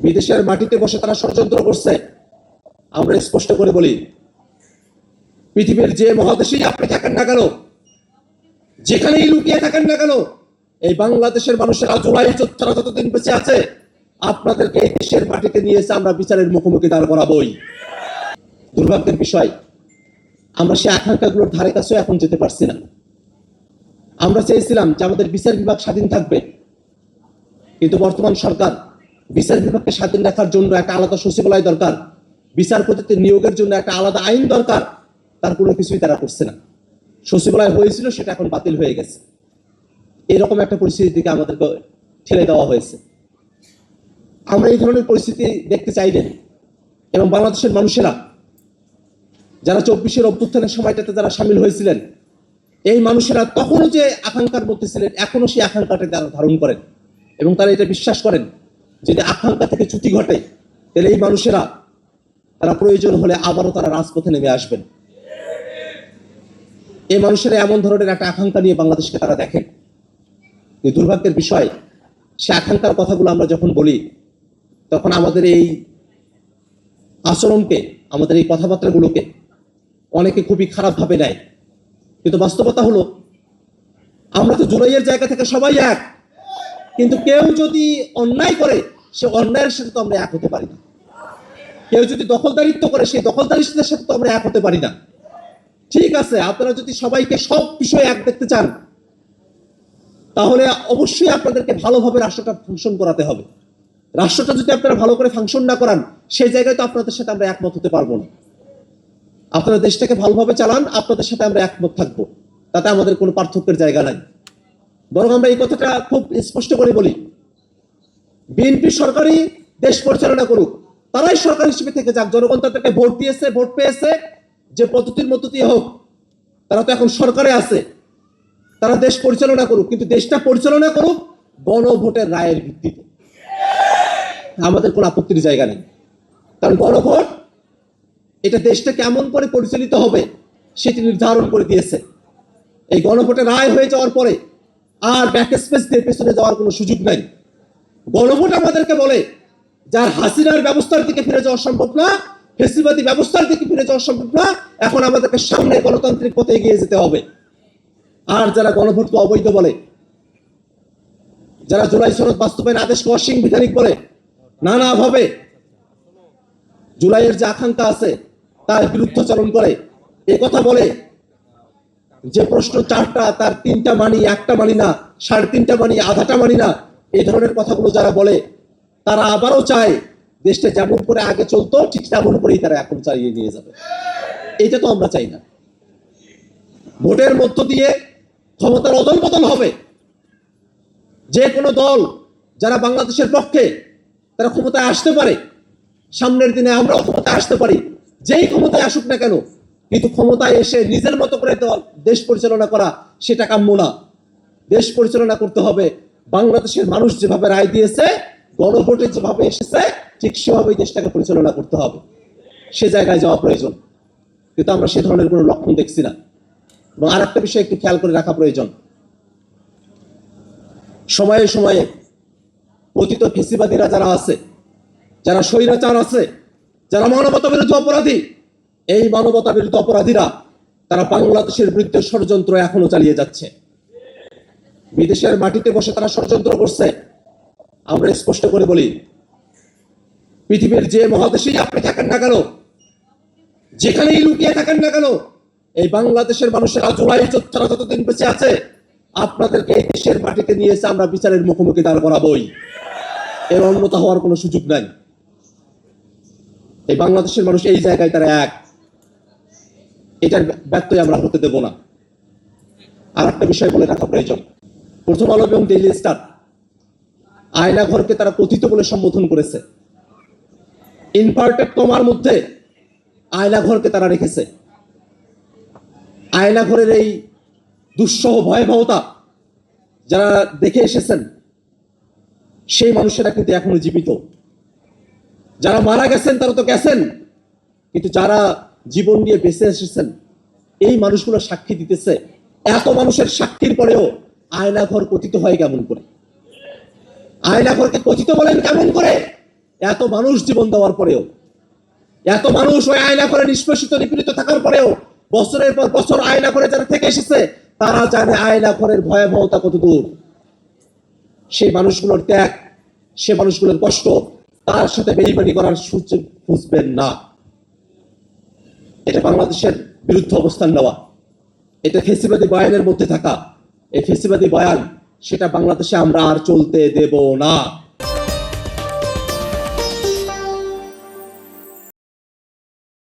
বিদেশের মাটিতে বসে তারা ষড়যন্ত্র করছে। আমরা স্পষ্ট করে বলি, পৃথিবীর যে মহাদেশেই আপনি থাকেন না কেন, যেখানেই লুকিয়ে থাকেন না কেন, এই বাংলাদেশের মানুষেরা জুলাই যোদ্ধারা যতদিন বেঁচে আছে, আপনাদেরকে এই দেশের মাটিতে নিয়ে এসে আমরা বিচারের মুখোমুখি দাঁড় করাবই। দুর্ভাগ্যের বিষয়, আমরা সেই আকাঙ্ক্ষাগুলোর ধারে কাছেও এখন যেতে পারছি না। আমরা চেয়েছিলাম যে আমাদের বিচার বিভাগ স্বাধীন থাকবে, কিন্তু বর্তমান সরকার বিচার বিভাগকে স্বাধীন রাখার জন্য একটা আলাদা সচিবালয় দরকার, বিচারপতিদের নিয়োগের জন্য একটা আলাদা আইন দরকার, তার কোনো কিছুই তারা করছে না। সচিবালয় হয়েছিল, সেটা এখন বাতিল হয়ে গেছে। এরকম একটা পরিস্থিতির দিকে আমাদেরকে ঠেলে দেওয়া হয়েছে। আমরা এই ধরনের পরিস্থিতি দেখতে চাই না। এবং বাংলাদেশের মানুষেরা যারা 24-এর অভ্যুত্থানের সময়টাতে যারা সামিল হয়েছিলেন, এই মানুষেরা তখনও যে আকাঙ্ক্ষার মধ্যে ছিলেন, এখনো সেই আকাঙ্ক্ষাটা তারা ধারণ করেন এবং তারা এটা বিশ্বাস করেন যদি আকাঙ্ক্ষা থেকে চ্যুতি ঘটে, তাহলে এই মানুষেরা তারা প্রয়োজন হলে আবারও তারা রাজপথে নেমে আসবেন। এই মানুষেরা এমন ধরনের একটা আকাঙ্ক্ষা নিয়ে বাংলাদেশকে তারা দেখেন। দুর্ভাগ্যের বিষয়, সে আকাঙ্ক্ষার কথাগুলো আমরা যখন বলি, তখন আমাদের এই আচরণকে, আমাদের এই কথাবার্তাগুলোকে অনেকে খুবই খারাপভাবে নেয়। কিন্তু বাস্তবতা হলো, আমরা তো জুলাইয়ের জায়গা থেকে সবাই এক, কিন্তু কেউ যদি অন্যায় করে, সে অন্যায়ের সাথে তো আমরা এক হতে পারি না। কেউ যদি দখলদারিত্ব করে, সেই দখলদারিত্বের সাথে তো আমরা এক হতে পারি না। ঠিক আছে, আপনারা যদি সবাইকে সব বিষয়ে এক দেখতে চান, তাহলে অবশ্যই আপনাদেরকে ভালোভাবে রাষ্ট্রটা ফাংশন করাতে হবে। রাষ্ট্রটা যদি আপনারা ভালো করে ফাংশন না করান, সেই জায়গায় তো আপনাদের সাথে আমরা একমত হতে পারবো না। আপনারা দেশটাকে ভালোভাবে চালান, আপনাদের সাথে আমরা একমত থাকবো, তাতে আমাদের কোনো পার্থক্যের জায়গা নাই। বরং আমরা এই কথাটা খুব স্পষ্ট করে বলি, বিএনপি সরকারই দেশ পরিচালনা করুক, তারাই সরকার হিসেবে থেকে যাক। জনগণ তাদেরকে ভোট দিয়েছে, ভোট পেয়েছে, যে পদ্ধতির মধ্য দিয়ে হোক, তারা তো এখন সরকারে আছে, তারা দেশ পরিচালনা করুক, কিন্তু দেশটা পরিচালনা করুক গণভোটের রায়ের ভিত্তিতে। আমাদের কোনো আপত্তির জায়গা নেই, কারণ গণভোট এটা দেশটা কেমন করে পরিচালিত হবে সেটি নির্ধারণ করে দিয়েছে। এই গণভোটের রায় হয়ে যাওয়ার পরে আর ব্যাক স্পেস দিয়ে পেছনে যাওয়ার কোনো সুযোগ নাই। গণভোট আমাদেরকে বলে, যার হাসিনার ব্যবস্থার দিকে ফিরে যাওয়া সম্ভব না, ফেসিবাদী ব্যবস্থার দিকে ফিরে যাওয়া সম্ভব না, এখন আমাদেরকে সামনে গণতান্ত্রিক পথে এগিয়ে যেতে হবে। আর যারা গণভোটকে অবৈধ বলে, যারা জুলাই সনদ বাস্তবায়ন আদেশকে অসাংবিধানিক বলে, নানাভাবে জুলাইয়ের যে আকাঙ্ক্ষা আছে তার বিরুদ্ধাচরণ করে, এ কথা বলে যে প্রশ্ন 4টা, তার 3টা মানি, 1টা মানি না, 3.5টা মানি, আধাটা মানি না, এই ধরনের কথাগুলো যারা বলে, তারা আবারও চায় দেশটা যেমন করে আগে চলতো ঠিক তেমন করেই তারা এখন চালিয়ে নিয়ে যাবে। এটা তো আমরা চাই না। ভোটের মধ্য দিয়ে ক্ষমতার অদল বদল হবে। যে কোনো দল যারা বাংলাদেশের পক্ষে, তারা ক্ষমতায় আসতে পারে, সামনের দিনে আমরা ক্ষমতায় আসতে পারি, যেই ক্ষমতায় আসুক না কেন, কিন্তু ক্ষমতায় এসে নিজের মতো করে দেশ পরিচালনা করা সেটা কাম্য না। দেশ পরিচালনা করতে হবে বাংলাদেশের মানুষ যেভাবে রায় দিয়েছে, গণভোটে যেভাবে এসেছে, ঠিক সেভাবেই দেশটাকে পরিচালনা করতে হবে। সে জায়গায় যাওয়া প্রয়োজন, কিন্তু আমরা সে ধরনের কোনো লক্ষণ দেখছি না। এবং আর একটা বিষয় একটু খেয়াল করে রাখা প্রয়োজন, সময়ে সময়ে পতিত ফেসিবাদীরা যারা আছে, যারা স্বৈরাচার আছে, যারা মানবতা বিরোধী অপরাধী, এই মানবতা বিরোধী অপরাধীরা তারা বাংলাদেশের বিরুদ্ধে ষড়যন্ত্র এখনো চালিয়ে যাচ্ছে। বিদেশের মাটিতে বসে তারা ষড়যন্ত্র করছে। আমরা স্পষ্ট করে বলি, পৃথিবীর যে মহাদেশেই আপনি থাকেন না কেন, যেখানেই লুকিয়ে থাকেন না কেন, এই বাংলাদেশের মানুষেরা জুলাই যোদ্ধারা যতদিন বেঁচে আছে, আপনাদেরকে এই দেশের মাটিতে নিয়ে এসে আমরা বিচারের মুখোমুখি দাঁড় করাবই। এর অন্যথা হওয়ার কোনো সুযোগ নাই। এই বাংলাদেশের মানুষ এই জায়গায় তারা এক, এটার ব্যত্যয় আমরা হতে দেব না। আর একটা বিষয় বলে রাখা প্রয়োজন, প্রথম আলো এবং ডেইলি স্টার আয়নাঘরকে তারা কথিত বলে সম্বোধন করেছে। ইনভার্টেড কমার মধ্যে আয়নাঘরকে তারা রেখেছে। আয়নাঘরের এই দুঃসহ ভয়াবহতা যারা দেখে এসেছেন, সেই মানুষেরা কিন্তু এখনো জীবিত। যারা মারা গেছেন তারা তো গেছেন, কিন্তু যারা জীবন নিয়ে বেঁচে এসেছেন, এই মানুষগুলো সাক্ষী দিতেছে। এত মানুষের সাক্ষীর পরেও আয়নাঘর কথিত হয় কেমন করে? আয়নাঘরকে কথিত বলেন কেমন করে? এত মানুষ জীবন দেওয়ার পরেও, এত মানুষ ওই আয়না করে নিষ্পেষিত নিপীড়িত থাকার পরেও বছরের পর বছর আয়না করে যারা থেকে এসেছে তারা জানে আয়না করের ভয়াবহতা কত দূর। সেই মানুষগুলোর ত্যাগ, সে মানুষগুলোর কষ্ট, তার সাথে বেইমানি করার সুযোগ খুঁজবেন না। এটা বাংলাদেশের বিরুদ্ধে অবস্থান নেওয়া, এটা ফেসিবাদী বয়ানের মধ্যে থাকা। এই ফেসিবাদী বয়ান সেটা বাংলাদেশে আমরা আর চলতে দেব না।